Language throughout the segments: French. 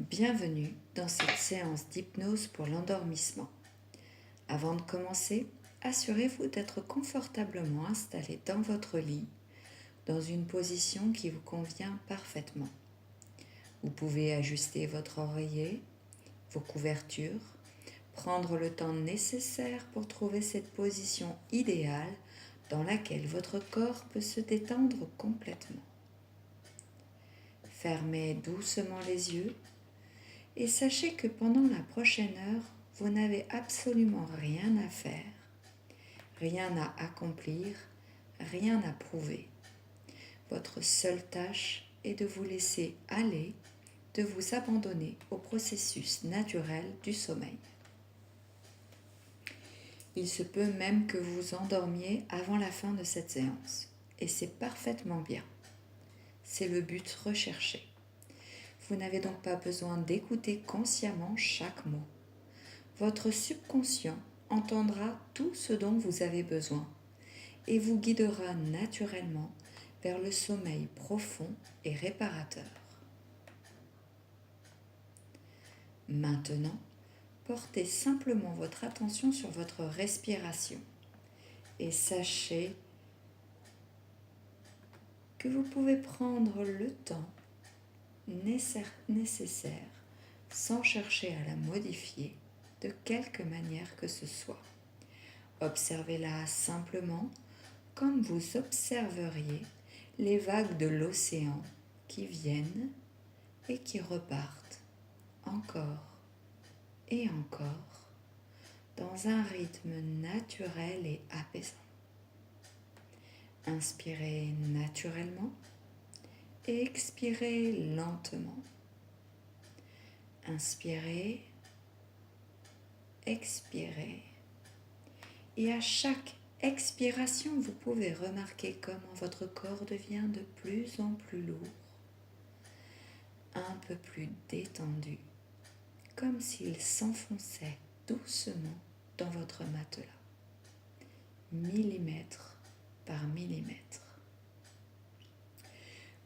Bienvenue dans cette séance d'hypnose pour l'endormissement. Avant de commencer, assurez-vous d'être confortablement installé dans votre lit, dans une position qui vous convient parfaitement. Vous pouvez ajuster votre oreiller, vos couvertures, prendre le temps nécessaire pour trouver cette position idéale dans laquelle votre corps peut se détendre complètement. Fermez doucement les yeux et sachez que pendant la prochaine heure, vous n'avez absolument rien à faire, rien à accomplir, rien à prouver. Votre seule tâche est de vous laisser aller, de vous abandonner au processus naturel du sommeil. Il se peut même que vous vous endormiez avant la fin de cette séance, et c'est parfaitement bien. C'est le but recherché. Vous n'avez donc pas besoin d'écouter consciemment chaque mot. Votre subconscient entendra tout ce dont vous avez besoin et vous guidera naturellement vers le sommeil profond et réparateur. Maintenant, portez simplement votre attention sur votre respiration et sachez que vous pouvez prendre le temps nécessaire sans chercher à la modifier de quelque manière que ce soit. Observez-la simplement comme vous observeriez les vagues de l'océan qui viennent et qui repartent encore et encore dans un rythme naturel et apaisant. Inspirez naturellement et expirez lentement. Inspirez, expirez. Et à chaque expiration, vous pouvez remarquer comment votre corps devient de plus en plus lourd, un peu plus détendu, comme s'il s'enfonçait doucement dans votre matelas, millimètre par millimètre.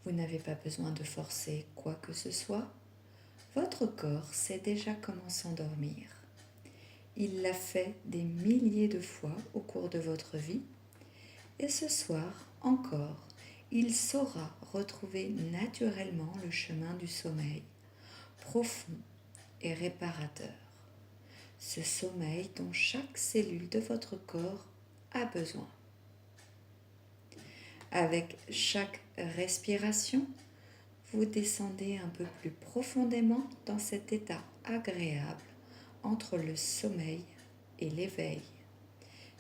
Vous n'avez pas besoin de forcer quoi que ce soit. Votre corps sait déjà comment s'endormir. Il l'a fait des milliers de fois au cours de votre vie et ce soir encore, il saura retrouver naturellement le chemin du sommeil, profond et réparateur. Ce sommeil dont chaque cellule de votre corps a besoin. Avec chaque respiration, vous descendez un peu plus profondément dans cet état agréable entre le sommeil et l'éveil.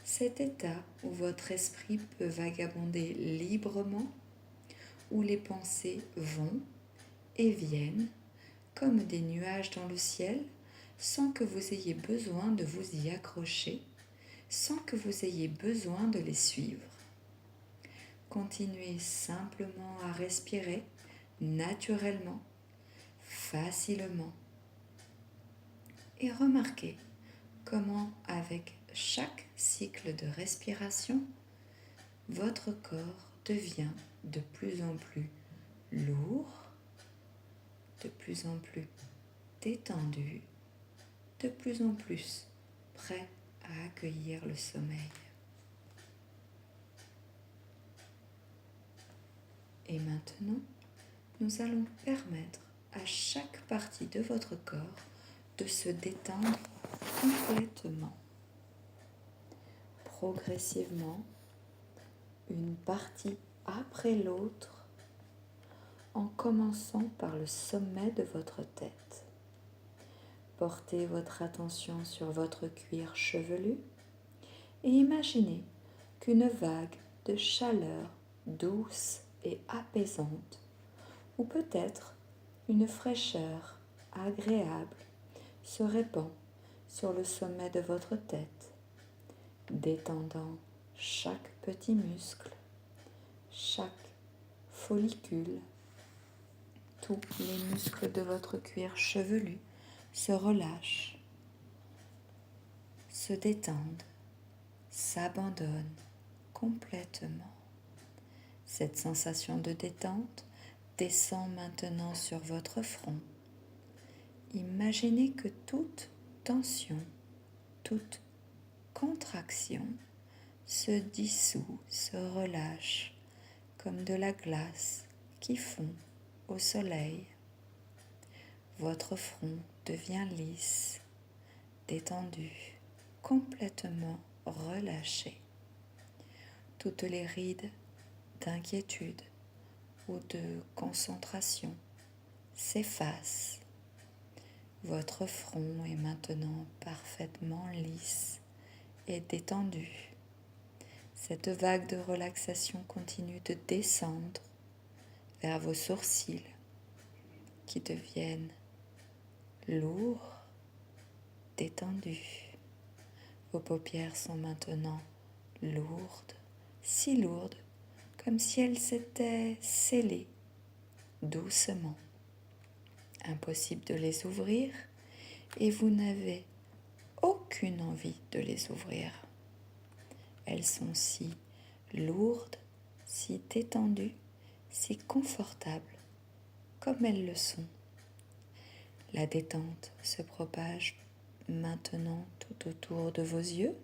Cet état où votre esprit peut vagabonder librement, où les pensées vont et viennent comme des nuages dans le ciel, sans que vous ayez besoin de vous y accrocher, sans que vous ayez besoin de les suivre. Continuez simplement à respirer naturellement, facilement, et remarquez comment avec chaque cycle de respiration, votre corps devient de plus en plus lourd, de plus en plus détendu, de plus en plus prêt à accueillir le sommeil. Et maintenant, nous allons permettre à chaque partie de votre corps de se détendre complètement. Progressivement, une partie après l'autre, en commençant par le sommet de votre tête. Portez votre attention sur votre cuir chevelu et imaginez qu'une vague de chaleur douce et apaisante, ou peut-être une fraîcheur agréable, se répand sur le sommet de votre tête, détendant chaque petit muscle, chaque follicule. Tous les muscles de votre cuir chevelu se relâchent, se détendent, s'abandonnent complètement. Cette sensation de détente descend maintenant sur votre front Imaginez que toute tension, toute contraction se dissout, se relâche comme de la glace qui fond au soleil. Votre front devient lisse, détendu, complètement relâché. Toutes les rides d'inquiétude ou de concentration s'effacent. Votre front est maintenant parfaitement lisse et détendu. Cette vague de relaxation continue de descendre vers vos sourcils qui deviennent lourds, détendus. Vos paupières sont maintenant lourdes, si lourdes, comme si elles s'étaient scellées doucement. Impossible de les ouvrir et vous n'avez aucune envie de les ouvrir. Elles sont si lourdes, si détendues, si confortables comme elles le sont. La détente se propage maintenant tout autour de vos yeux,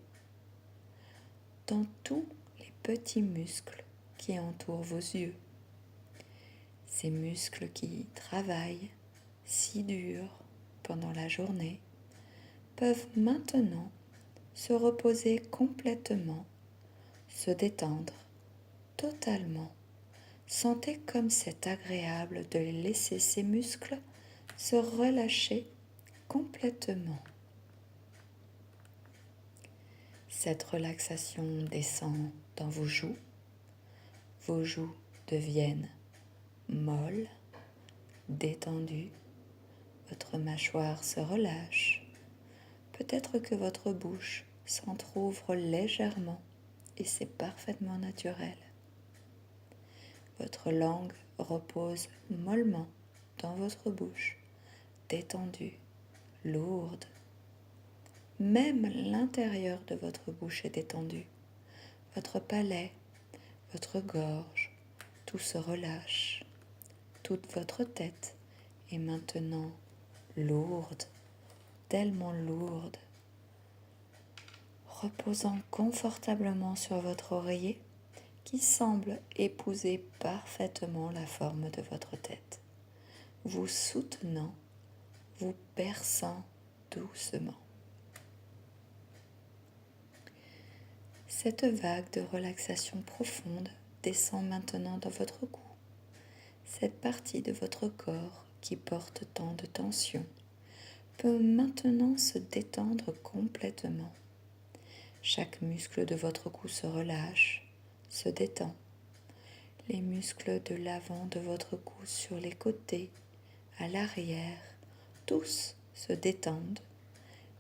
dans tous les petits muscles qui entourent vos yeux. Ces muscles qui travaillent si dur pendant la journée peuvent maintenant se reposer complètement, se détendre totalement. Sentez comme c'est agréable de laisser ces muscles se relâcher complètement. Cette relaxation descend dans vos joues deviennent molles, détendues, votre mâchoire se relâche, peut-être que votre bouche s'entrouvre légèrement et c'est parfaitement naturel. Votre langue repose mollement dans votre bouche, détendue, lourde. Même l'intérieur de votre bouche est détendu. Votre palais, votre gorge, tout se relâche. Toute votre tête est maintenant lourde, tellement lourde. Reposant confortablement sur votre oreiller qui semble épouser parfaitement la forme de votre tête, vous soutenant, vous berçant doucement. Cette vague de relaxation profonde descend maintenant dans votre cou. Cette partie de votre corps qui porte tant de tension peut maintenant se détendre complètement. Chaque muscle de votre cou se relâche, se détend. Les muscles de l'avant de votre cou sur les côtés, à l'arrière, tous se détendent,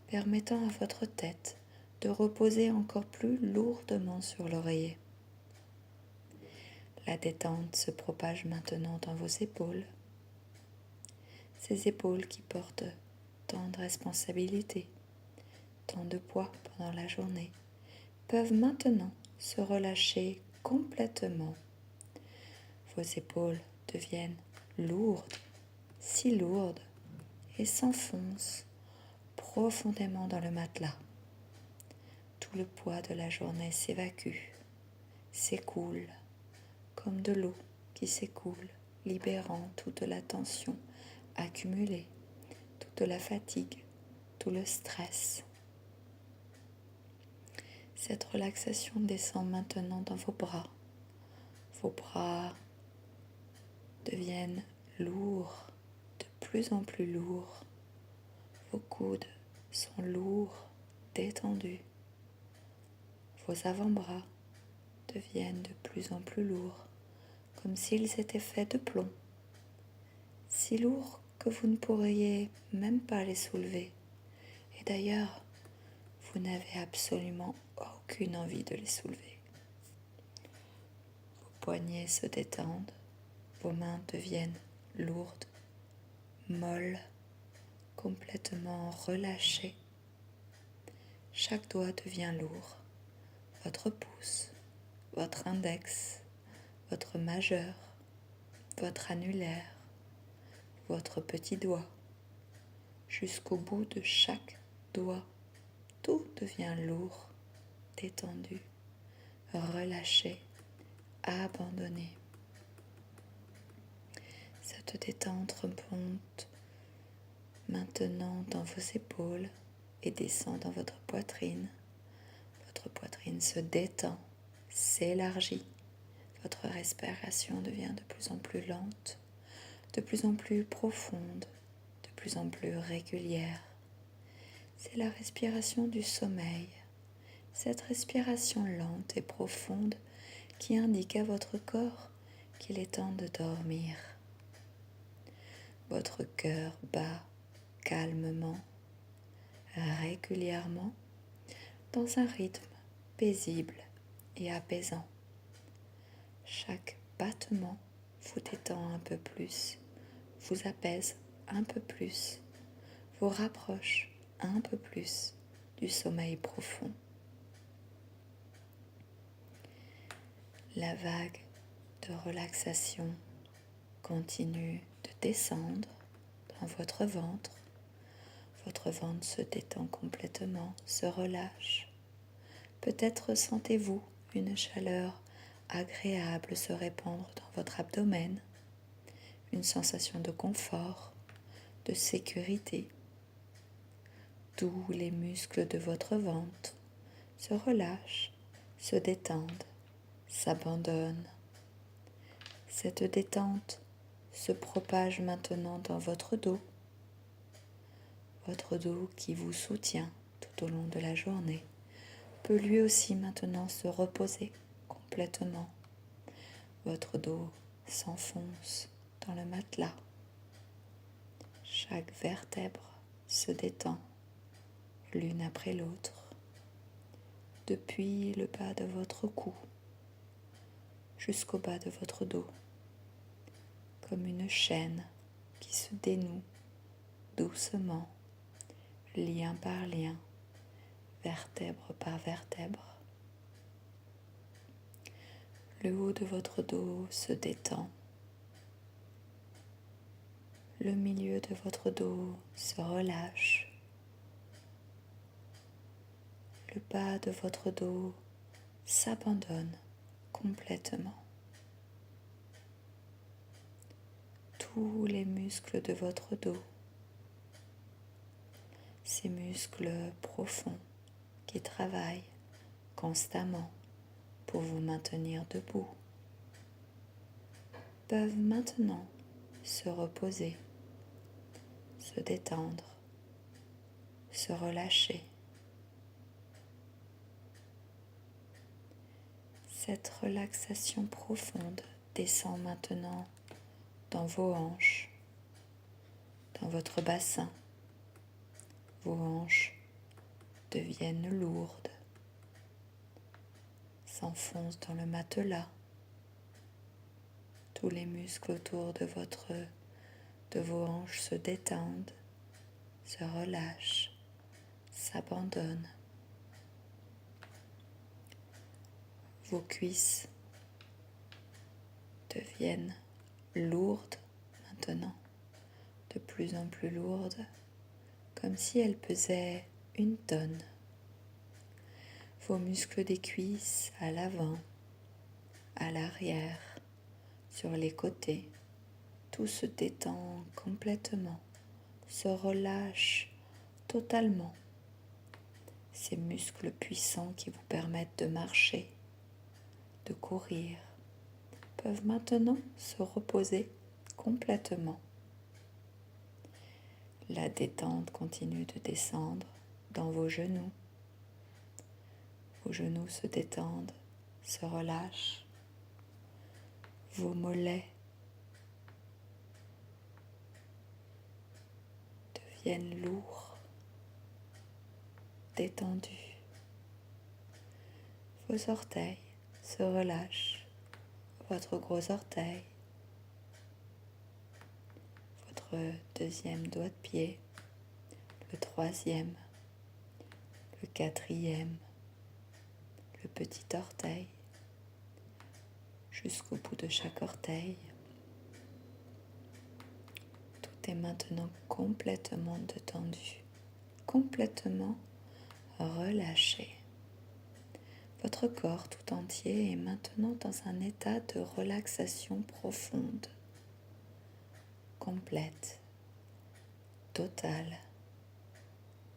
permettant à votre tête de reposer encore plus lourdement sur l'oreiller. La détente se propage maintenant dans vos épaules. Ces épaules qui portent tant de responsabilités, tant de poids pendant la journée, peuvent maintenant se relâcher complètement. Vos épaules deviennent lourdes, si lourdes, et s'enfoncent profondément dans le matelas. Tout le poids de la journée s'évacue, s'écoule, comme de l'eau qui s'écoule, libérant toute la tension accumulée, toute la fatigue, tout le stress. Cette relaxation descend maintenant dans vos bras. Vos bras deviennent lourds, de plus en plus lourds. Vos coudes sont lourds, détendus. Vos avant-bras deviennent de plus en plus lourds, comme s'ils étaient faits de plomb, si lourds que vous ne pourriez même pas les soulever. Et d'ailleurs, vous n'avez absolument aucune envie de les soulever. Vos poignets se détendent, vos mains deviennent lourdes, molles, complètement relâchées. Chaque doigt devient lourd. Votre pouce, votre index, votre majeur, votre annulaire, votre petit doigt, jusqu'au bout de chaque doigt. Tout devient lourd, détendu, relâché, abandonné. Cette détente remonte maintenant dans vos épaules et descend dans votre poitrine. Votre poitrine se détend, s'élargit. Votre respiration devient de plus en plus lente, de plus en plus profonde, de plus en plus régulière. C'est la respiration du sommeil. Cette respiration lente et profonde qui indique à votre corps qu'il est temps de dormir. Votre cœur bat calmement, régulièrement, dans un rythme paisible et apaisant. Chaque battement vous détend un peu plus, vous apaise un peu plus, vous rapproche un peu plus du sommeil profond. La vague de relaxation continue de descendre dans votre ventre. Votre ventre se détend complètement, se relâche. Peut-être sentez-vous une chaleur agréable se répandre dans votre abdomen, une sensation de confort, de sécurité. Tous les muscles de votre ventre se relâchent, se détendent, s'abandonnent. Cette détente se propage maintenant dans votre dos qui vous soutient tout au long de la journée peut lui aussi maintenant se reposer complètement. Votre dos s'enfonce dans le matelas. Chaque vertèbre se détend l'une après l'autre, depuis le bas de votre cou jusqu'au bas de votre dos, comme une chaîne qui se dénoue doucement, lien par lien, vertèbre par vertèbre. Le haut de votre dos se détend. Le milieu de votre dos se relâche. Le bas de votre dos s'abandonne complètement. Tous les muscles de votre dos, ces muscles profonds qui travaillent constamment pour vous maintenir debout, peuvent maintenant se reposer, se détendre, se relâcher. Cette relaxation profonde descend maintenant dans vos hanches, dans votre bassin. Vos hanches deviennent lourdes, s'enfoncent dans le matelas. Tous les muscles autour de vos hanches se détendent, se relâchent, s'abandonnent. Vos cuisses deviennent lourdes maintenant, de plus en plus lourdes, comme si elles pesaient 1 tonne. Vos muscles des cuisses à l'avant, à l'arrière, sur les côtés, tout se détend complètement, se relâche totalement. Ces muscles puissants qui vous permettent de marcher, de courir, peuvent maintenant se reposer complètement. La détente continue de descendre dans vos genoux. Vos genoux se détendent, se relâchent. Vos mollets deviennent lourds, détendus. Vos orteils se relâchent, votre gros orteil, votre 2e doigt de pied, le 3e, le 4e, le petit orteil, jusqu'au bout de chaque orteil. Tout est maintenant complètement détendu, complètement relâché. Votre corps tout entier est maintenant dans un état de relaxation profonde, complète, totale.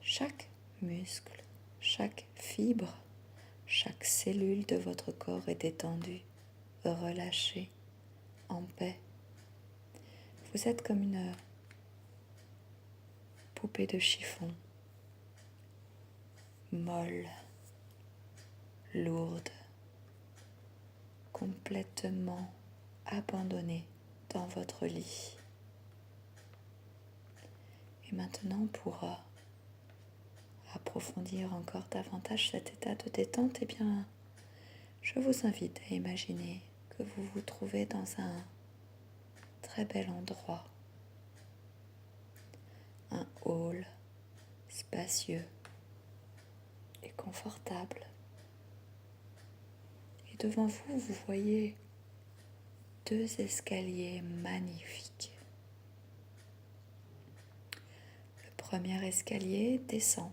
Chaque muscle, chaque fibre, chaque cellule de votre corps est détendue, relâchée, en paix. Vous êtes comme une poupée de chiffon, molle, lourde, complètement abandonnée dans votre lit. Et maintenant, pour approfondir encore davantage cet état de détente, eh bien, je vous invite à imaginer que vous vous trouvez dans un très bel endroit, un hall spacieux et confortable. Et devant vous, vous voyez 2 escaliers magnifiques. Le premier escalier descend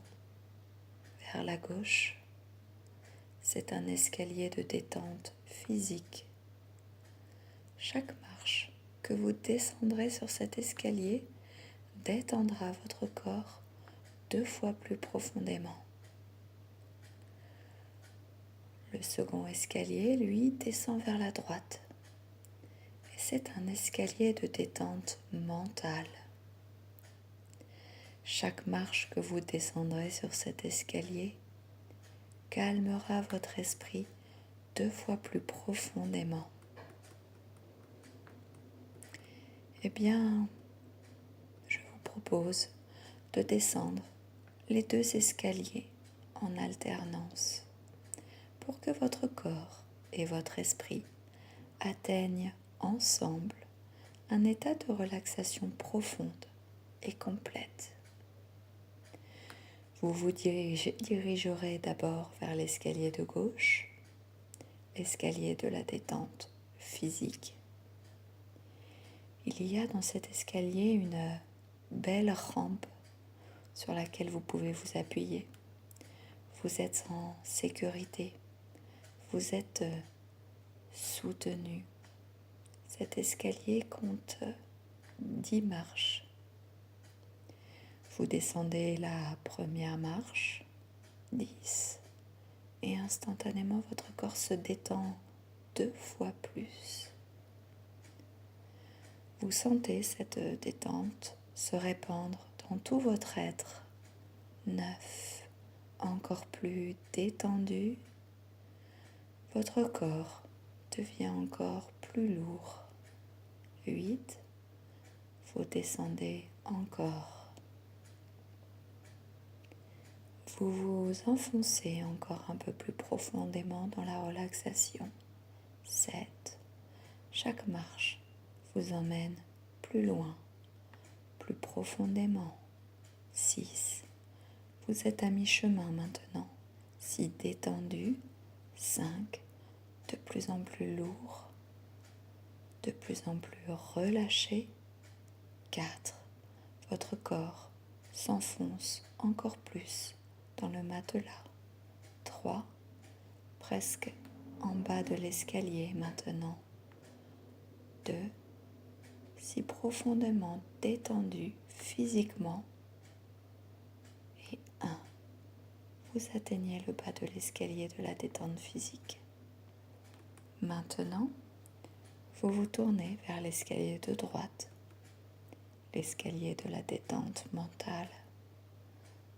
vers la gauche. C'est un escalier de détente physique. Chaque marche que vous descendrez sur cet escalier détendra votre corps 2 fois plus profondément. Le second escalier, lui, descend vers la droite. Et c'est un escalier de détente mentale. Chaque marche que vous descendrez sur cet escalier calmera votre esprit 2 fois plus profondément. Eh bien, je vous propose de descendre les 2 escaliers en alternance pour que votre corps et votre esprit atteignent ensemble un état de relaxation profonde et complète. Vous vous dirigerez d'abord vers l'escalier de gauche, l'escalier de la détente physique. Il y a dans cet escalier une belle rampe sur laquelle vous pouvez vous appuyer. Vous êtes en sécurité, vous êtes soutenu. Cet escalier compte 10 marches. Vous descendez la première marche, 10, et instantanément votre corps se détend 2 fois plus. Vous sentez cette détente se répandre dans tout votre être. 9, encore plus détendu. Votre corps devient encore plus lourd. 8, vous descendez encore. Vous vous enfoncez encore un peu plus profondément dans la relaxation. 7, chaque marche vous emmène plus loin, plus profondément. 6, vous êtes à mi-chemin maintenant, si détendu. 5, de plus en plus lourd, de plus en plus relâché. 4, votre corps s'enfonce encore plus dans le matelas. 3, presque en bas de l'escalier maintenant. 2, si profondément détendu physiquement. Et 1, vous atteignez le bas de l'escalier de la détente physique. Maintenant, vous vous tournez vers l'escalier de droite, l'escalier de la détente mentale.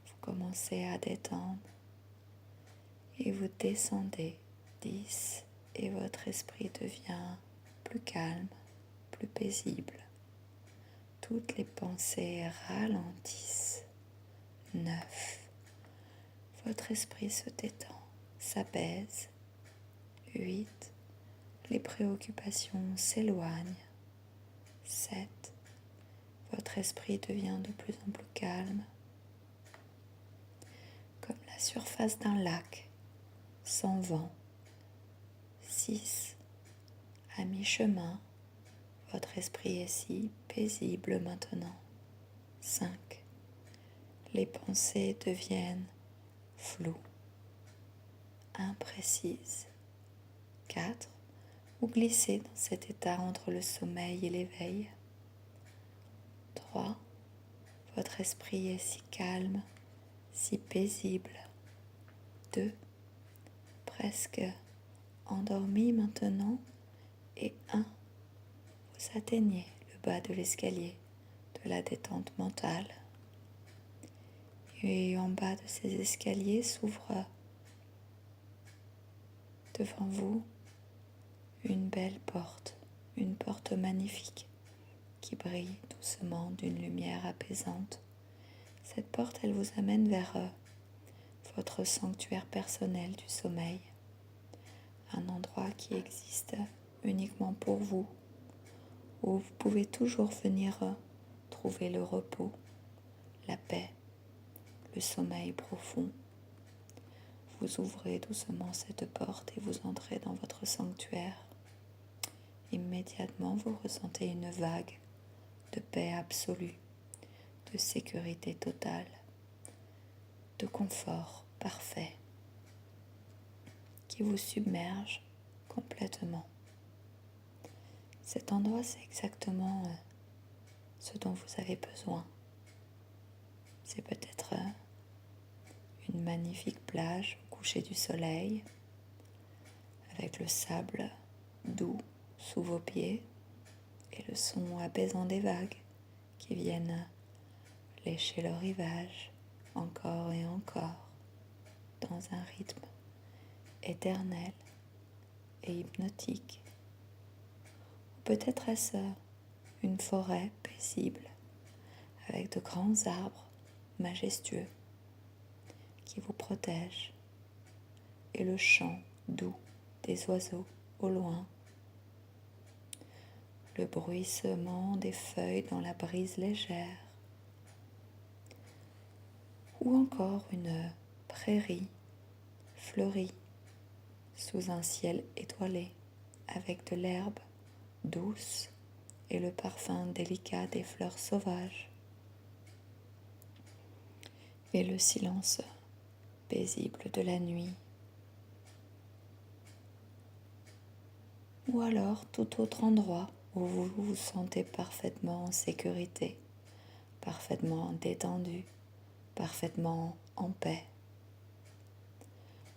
Vous commencez à détendre et vous descendez 10 et votre esprit devient plus calme, plus paisible. Toutes les pensées ralentissent. 9, votre esprit se détend, s'apaise. 8, les préoccupations s'éloignent. 7, votre esprit devient de plus en plus calme, comme la surface d'un lac, sans vent. 6, à mi-chemin, votre esprit est si paisible maintenant. 5. Les pensées deviennent floues, imprécises. 4. Vous glissez dans cet état entre le sommeil et l'éveil. 3. Votre esprit est si calme, si paisible. 2. Presque endormi maintenant. Et 1. Vous atteignez le bas de l'escalier de la détente mentale. Et en bas de ces escaliers s'ouvre devant vous une belle porte, une porte magnifique qui brille doucement d'une lumière apaisante. Cette porte, elle vous amène vers votre sanctuaire personnel du sommeil, un endroit qui existe uniquement pour vous, où vous pouvez toujours venir trouver le repos, la paix, le sommeil profond. Vous ouvrez doucement cette porte et vous entrez dans votre sanctuaire. Immédiatement, vous ressentez une vague de paix absolue, de sécurité totale, de confort parfait qui vous submerge complètement. Cet endroit, c'est exactement ce dont vous avez besoin. C'est peut-être une magnifique plage au coucher du soleil, avec le sable doux sous vos pieds et le son apaisant des vagues qui viennent lécher le rivage encore et encore dans un rythme éternel et hypnotique. Ou peut-être est-ce une forêt paisible avec de grands arbres majestueux qui vous protègent et le chant doux des oiseaux au loin, le bruissement des feuilles dans la brise légère, ou encore une prairie fleurie sous un ciel étoilé avec de l'herbe douce et le parfum délicat des fleurs sauvages, et le silence paisible de la nuit, ou alors tout autre endroit où vous vous sentez parfaitement en sécurité, parfaitement détendu, parfaitement en paix.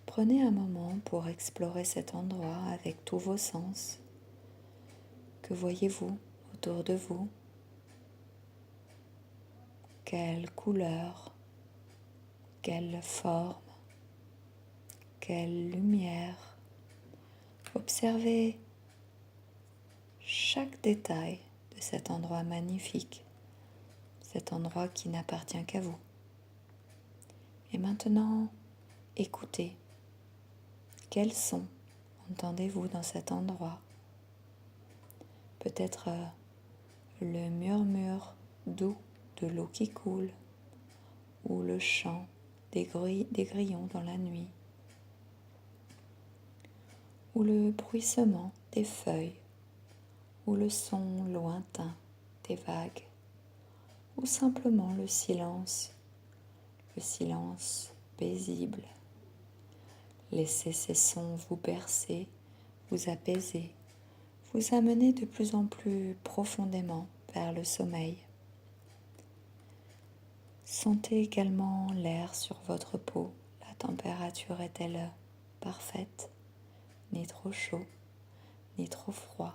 Prenez un moment pour explorer cet endroit avec tous vos sens. Que voyez-vous autour de vous? Quelle couleur, quelle forme, quelle lumière? Observez chaque détail de cet endroit magnifique, cet endroit qui n'appartient qu'à vous. Et maintenant, écoutez. Quels sons entendez-vous dans cet endroit? Peut-être le murmure doux de l'eau qui coule ou le chant des grillons dans la nuit ou le bruissement des feuilles ou le son lointain des vagues ou simplement le silence paisible. Laissez ces sons vous bercer, vous apaiser, vous amener de plus en plus profondément vers le sommeil. Sentez également l'air sur votre peau. La température est-elle parfaite? Ni trop chaud, ni trop froid,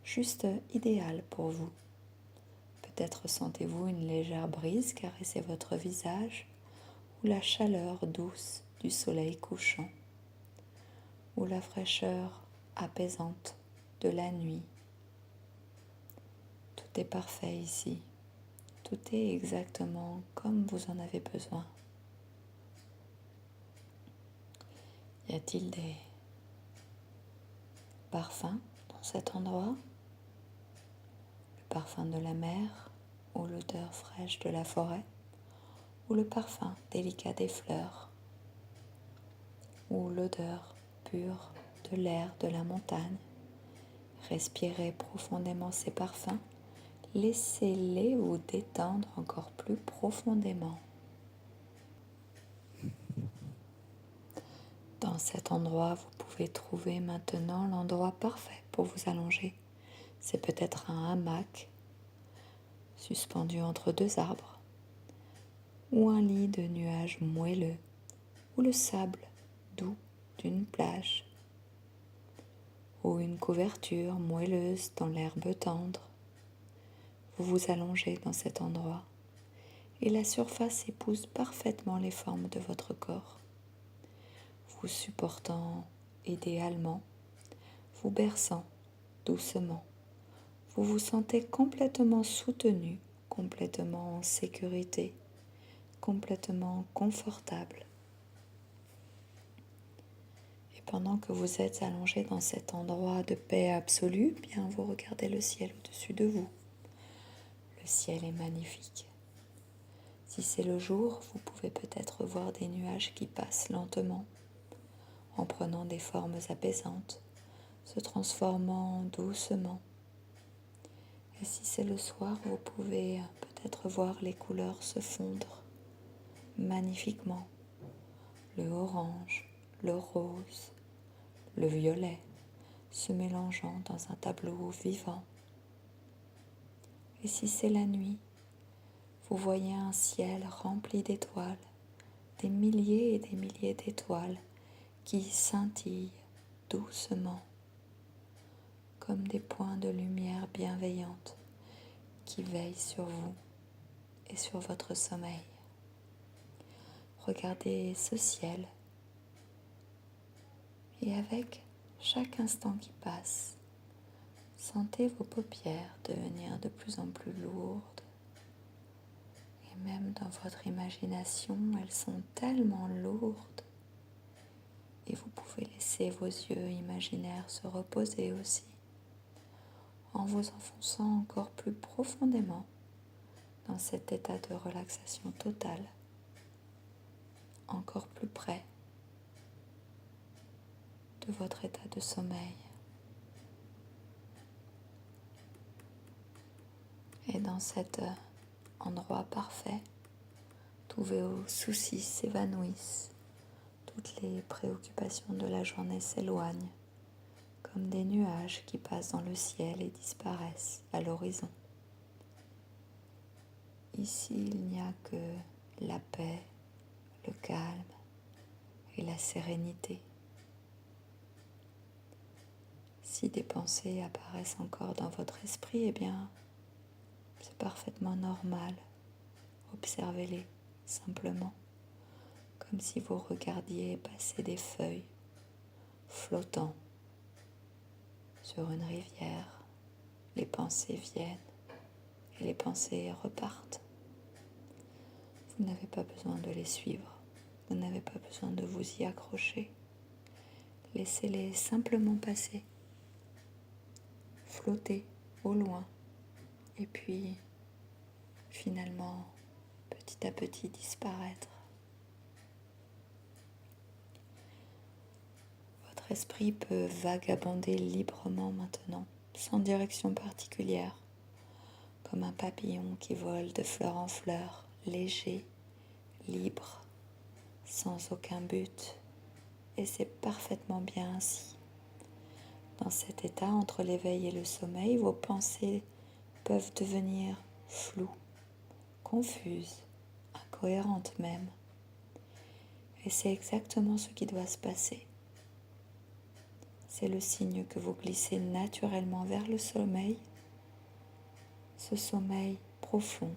juste idéal pour vous. Peut-être sentez-vous une légère brise caresser votre visage ou la chaleur douce du soleil couchant ou la fraîcheur apaisante de la nuit. Tout est parfait ici. Tout est exactement comme vous en avez besoin. Y a-t-il des parfums dans cet endroit? Le parfum de la mer ou l'odeur fraîche de la forêt ou le parfum délicat des fleurs ou l'odeur pure de l'air de la montagne? Respirez profondément ces parfums, laissez-les vous détendre encore plus profondément. Dans cet endroit, vous pouvez trouver maintenant l'endroit parfait pour vous allonger. C'est peut-être un hamac suspendu entre deux arbres, ou un lit de nuages moelleux, ou le sable doux d'une plage, ou une couverture moelleuse dans l'herbe tendre. Vous vous allongez dans cet endroit et la surface épouse parfaitement les formes de votre corps, vous supportant idéalement, vous berçant doucement. Vous vous sentez complètement soutenu, complètement en sécurité, complètement confortable. Et pendant que vous êtes allongé dans cet endroit de paix absolue, bien vous regardez le ciel au-dessus de vous. Le ciel est magnifique. Si c'est le jour, vous pouvez peut-être voir des nuages qui passent lentement, en prenant des formes apaisantes, se transformant doucement. Et si c'est le soir, vous pouvez peut-être voir les couleurs se fondre magnifiquement. Le orange, le rose, le violet se mélangeant dans un tableau vivant. Et si c'est la nuit, vous voyez un ciel rempli d'étoiles, des milliers et des milliers d'étoiles qui scintillent doucement, comme des points de lumière bienveillante qui veillent sur vous et sur votre sommeil. Regardez ce ciel et avec chaque instant qui passe, sentez vos paupières devenir de plus en plus lourdes. Et même dans votre imagination, elles sont tellement lourdes. Et vous pouvez laisser vos yeux imaginaires se reposer aussi, en vous enfonçant encore plus profondément dans cet état de relaxation totale, encore plus près de votre état de sommeil. Et dans cet endroit parfait, tous vos soucis s'évanouissent, toutes les préoccupations de la journée s'éloignent, comme des nuages qui passent dans le ciel et disparaissent à l'horizon. Ici, il n'y a que la paix, le calme et la sérénité. Si des pensées apparaissent encore dans votre esprit, eh bien, c'est parfaitement normal. Observez-les simplement, comme si vous regardiez passer des feuilles flottant sur une rivière. Les pensées viennent et les pensées repartent. Vous n'avez pas besoin de les suivre, vous n'avez pas besoin de vous y accrocher. Laissez-les simplement passer, flotter au loin et puis finalement petit à petit disparaître. Votre esprit peut vagabonder librement maintenant, sans direction particulière, comme un papillon qui vole de fleur en fleur, léger, libre, sans aucun but. Et c'est parfaitement bien ainsi. Dans cet état, entre l'éveil et le sommeil, vos pensées peuvent devenir floues, confuses, incohérentes même. Et c'est exactement ce qui doit se passer. C'est le signe que vous glissez naturellement vers le sommeil, ce sommeil profond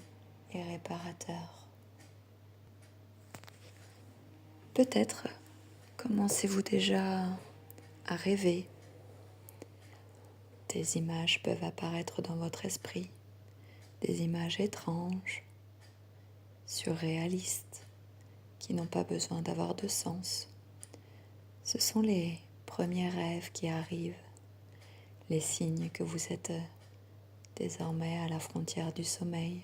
et réparateur. Peut-être commencez-vous déjà à rêver. Des images peuvent apparaître dans votre esprit, des images étranges, surréalistes, qui n'ont pas besoin d'avoir de sens. Ce sont les premiers rêves qui arrivent, les signes que vous êtes désormais à la frontière du sommeil.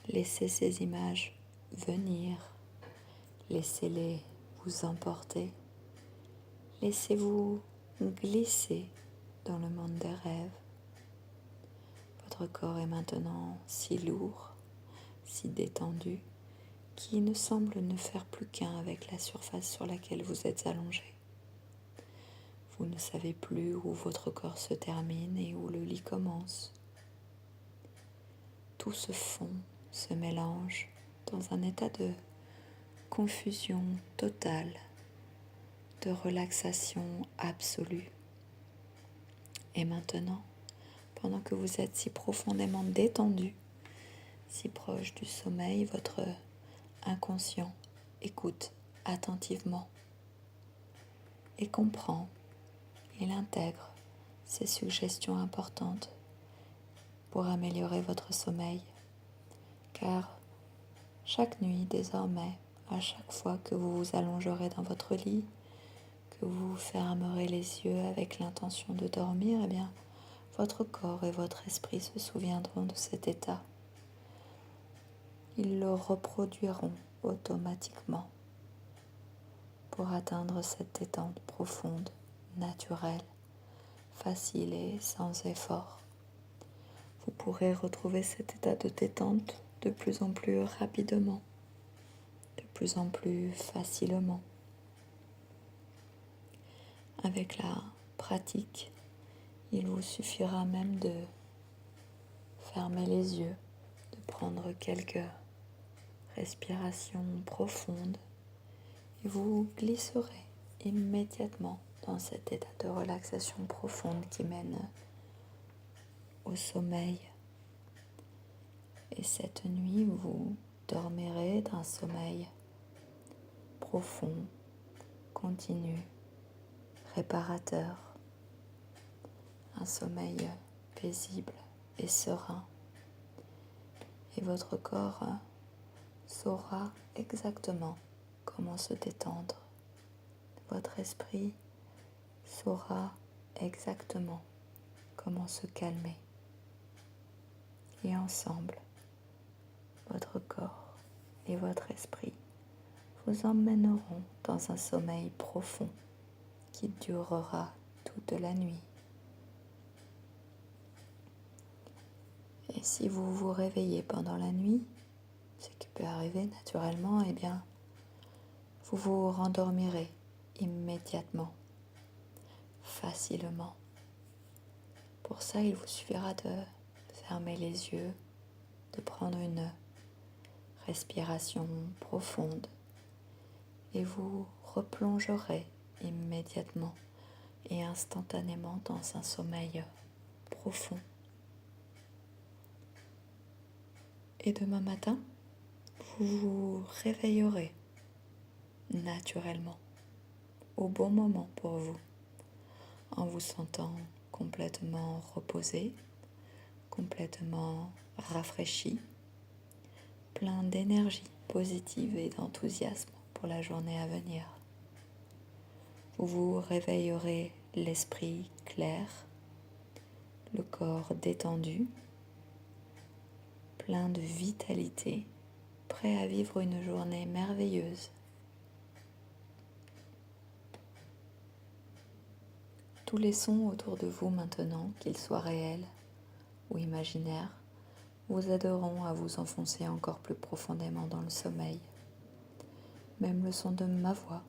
Laissez ces images venir, laissez-les vous emporter, laissez-vous glisser dans le monde des rêves. Votre votre corps est maintenant si lourd, si détendu, qu'il ne semble ne faire plus qu'un avec la surface sur laquelle vous êtes allongé. Vous ne savez plus où votre corps se termine et où le lit commence. Tout se fond, se mélange dans un état de confusion totale, de relaxation absolue. Et maintenant, pendant que vous êtes si profondément détendu, si proche du sommeil, votre inconscient écoute attentivement et comprend. Il intègre ces suggestions importantes pour améliorer votre sommeil, car chaque nuit désormais, à chaque fois que vous vous allongerez dans votre lit, que vous fermerez les yeux avec l'intention de dormir, eh bien, votre corps et votre esprit se souviendront de cet état. Ils le reproduiront automatiquement pour atteindre cette détente profonde, naturelle, facile et sans effort. Vous pourrez retrouver cet état de détente de plus en plus rapidement, de plus en plus facilement. Avec la pratique, il vous suffira même de fermer les yeux, de prendre quelques respirations profondes et vous glisserez immédiatement dans cet état de relaxation profonde qui mène au sommeil. Et cette nuit, vous dormirez d'un sommeil profond, continu, réparateur, un sommeil paisible et serein. Et votre corps saura exactement comment se détendre. Votre esprit saura exactement comment se calmer. Et ensemble, votre corps et votre esprit vous emmèneront dans un sommeil profond qui durera toute la nuit. Et si vous vous réveillez pendant la nuit, ce qui peut arriver naturellement, eh bien, vous vous rendormirez immédiatement, facilement. Pour ça, il vous suffira de fermer les yeux, de prendre une respiration profonde et vous replongerez immédiatement et instantanément dans un sommeil profond. Et demain matin, vous vous réveillerez naturellement, au bon moment pour vous, en vous sentant complètement reposé, complètement rafraîchi, plein d'énergie positive et d'enthousiasme pour la journée à venir. Vous vous réveillerez l'esprit clair, le corps détendu, plein de vitalité, prêt à vivre une journée merveilleuse. Tous les sons autour de vous maintenant, qu'ils soient réels ou imaginaires, vous aideront à vous enfoncer encore plus profondément dans le sommeil. Même le son de ma voix,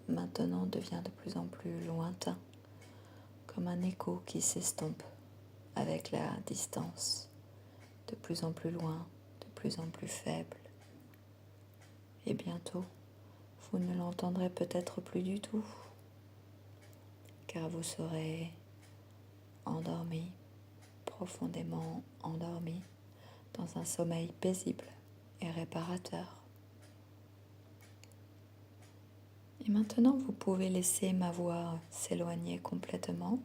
maintenant, devient de plus en plus lointain, comme un écho qui s'estompe avec la distance, de plus en plus loin, de plus en plus faible. Et bientôt, vous ne l'entendrez peut-être plus du tout, car vous serez endormi, profondément endormi, dans un sommeil paisible et réparateur. Et maintenant, vous pouvez laisser ma voix s'éloigner complètement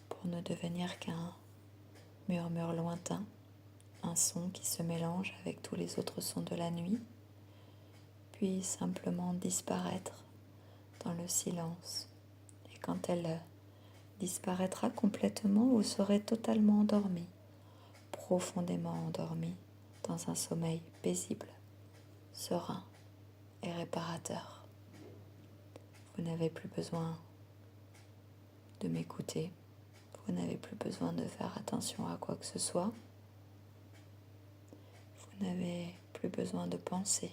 pour ne devenir qu'un murmure lointain, un son qui se mélange avec tous les autres sons de la nuit, puis simplement disparaître dans le silence. Et quand elle disparaîtra complètement, vous serez totalement endormi, profondément endormi, dans un sommeil paisible, serein et réparateur. Vous n'avez plus besoin de m'écouter, Vous n'avez plus besoin de faire attention à quoi que ce soit. Vous n'avez plus besoin de penser.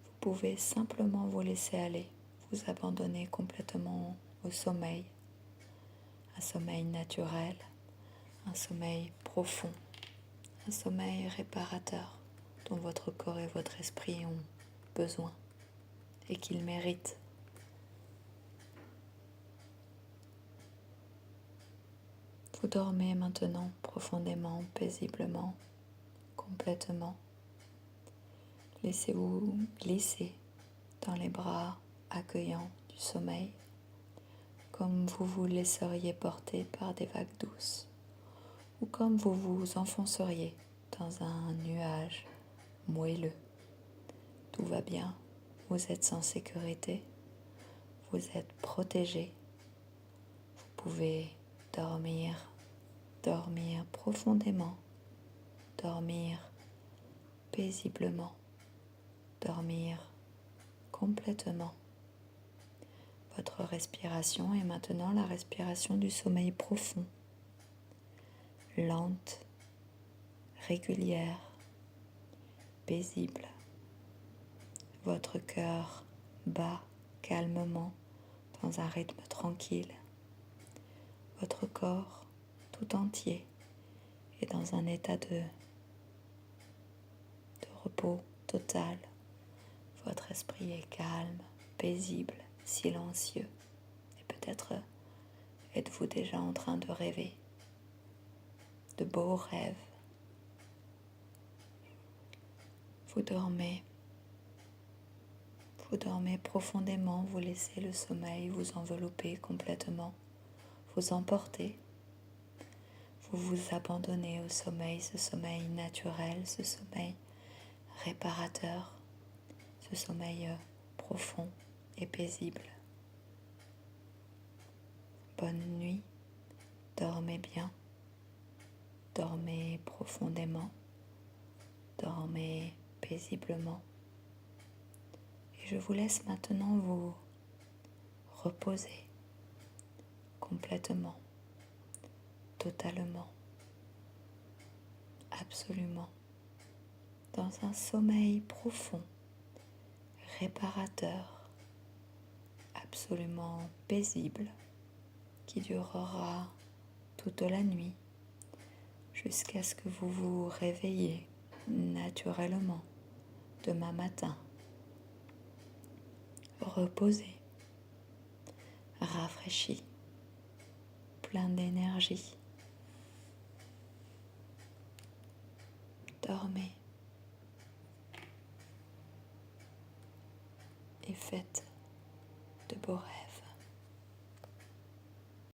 Vous pouvez simplement vous laisser aller, vous abandonner complètement au sommeil. Un sommeil naturel, un sommeil profond, un sommeil réparateur dont votre corps et votre esprit ont besoin et qu'ils méritent. Vous dormez maintenant profondément, paisiblement, complètement. Laissez-vous glisser dans les bras accueillants du sommeil, comme vous vous laisseriez porter par des vagues douces, ou comme vous vous enfonceriez dans un nuage moelleux. Tout va bien, vous êtes en sécurité, vous êtes protégé, vous pouvez dormir profondément, dormir paisiblement, dormir complètement. Votre respiration est maintenant la respiration du sommeil profond, lente, régulière, paisible. Votre cœur bat calmement dans un rythme tranquille. Votre corps tout entier est dans un état de repos total. Votre esprit est calme, paisible, silencieux. Et peut-être êtes-vous déjà en train de rêver de beaux rêves. Vous dormez profondément, vous laissez le sommeil vous envelopper complètement, vous emporter. Vous vous abandonnez au sommeil, ce sommeil naturel, ce sommeil réparateur, ce sommeil profond et paisible. Bonne nuit, dormez bien, dormez profondément, dormez paisiblement. Et je vous laisse maintenant vous reposer complètement, totalement, absolument, dans un sommeil profond, réparateur, absolument paisible, qui durera toute la nuit jusqu'à ce que vous vous réveillez naturellement demain matin. Reposé, rafraîchi, plein d'énergie. Dormez et faites de beaux rêves.